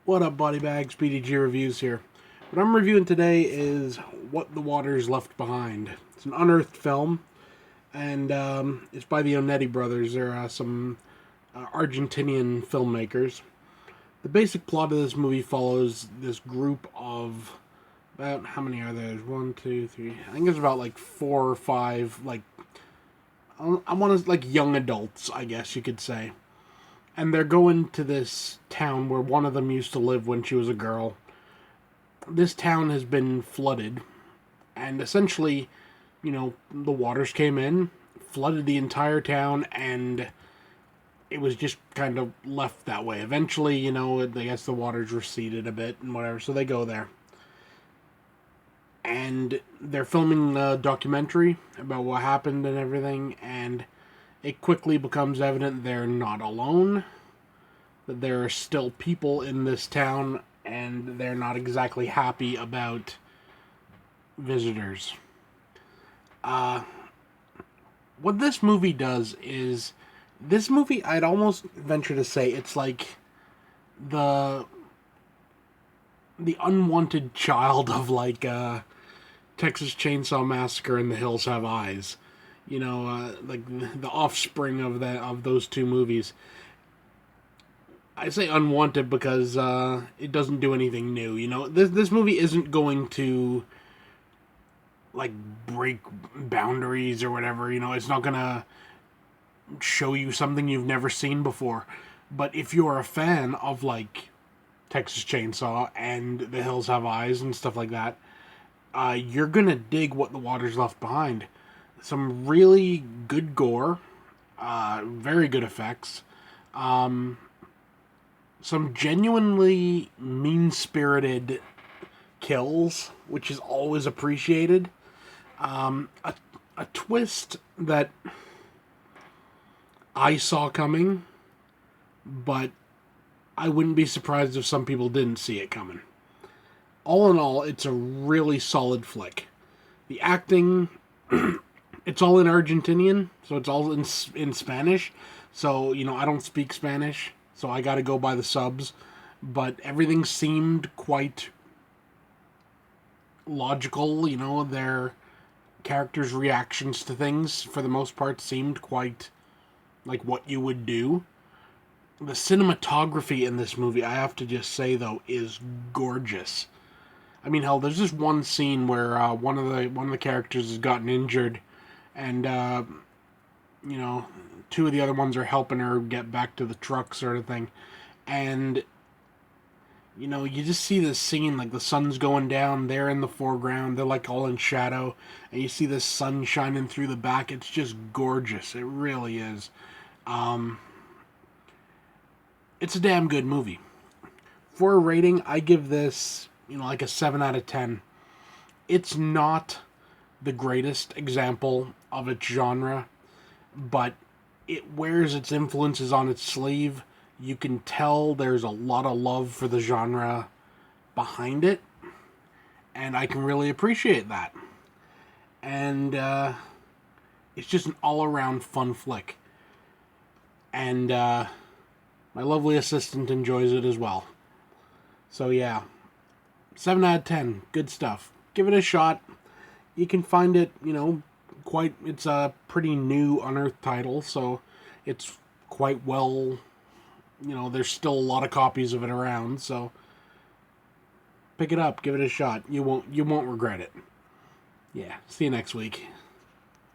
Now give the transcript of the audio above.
What up, body bags? BDG reviews here. What I'm reviewing today is What the Waters Left Behind. It's an unearthed film, and it's by the Onetti brothers. They're some Argentinian filmmakers. The basic plot of this movie follows this group of about, how many are there? One, two, three. I think there's about like 4 or 5, I want to, like, young adults, I guess you could say. And they're going to this town where one of them used to live when she was a girl. This town has been flooded, and essentially, the waters came in, flooded the entire town, and it was just kind of left that way. Eventually, I guess the waters receded a bit and whatever, so they go there. And they're filming a documentary about what happened and everything, and it quickly becomes evident they're not alone, that there are still people in this town, and they're not exactly happy about visitors. What this movie does is, this movie, I'd almost venture to say, it's like the unwanted child of, Texas Chainsaw Massacre and The Hills Have Eyes. Like the offspring of those two movies. I say unwanted because it doesn't do anything new. This movie isn't going to break boundaries or whatever. It's not gonna show you something you've never seen before. But if you're a fan of Texas Chainsaw and The Hills Have Eyes and stuff like that, you're gonna dig What the Waters Left Behind. Some really good gore, very good effects, some genuinely mean-spirited kills, which is always appreciated, a twist that I saw coming, but I wouldn't be surprised if some people didn't see it coming. All in all, it's a really solid flick. The acting... It's all in Argentinian, so it's all in Spanish. So, I don't speak Spanish, so I gotta go by the subs. But everything seemed quite logical, their characters' reactions to things, for the most part, seemed quite like what you would do. The cinematography in this movie, I have to just say, though, is gorgeous. I mean, hell, there's this one scene where one of the characters has gotten injured, and, two of the other ones are helping her get back to the truck, sort of thing. And, you just see this scene, the sun's going down, they're in the foreground, they're, all in shadow, and you see the sun shining through the back. It's just gorgeous. It really is. It's a damn good movie. For a rating, I give this, a 7 out of 10. It's not the greatest example of its genre, but it wears its influences on its sleeve. You can tell there's a lot of love for the genre behind it, and I can really appreciate that. And it's just an all-around fun flick. And my lovely assistant enjoys it as well. So yeah, 7 out of 10, good stuff. Give it a shot. You can find it, it's a pretty new unearthed title, so it's quite well, there's still a lot of copies of it around, so pick it up, give it a shot. You won't regret it. Yeah, see you next week.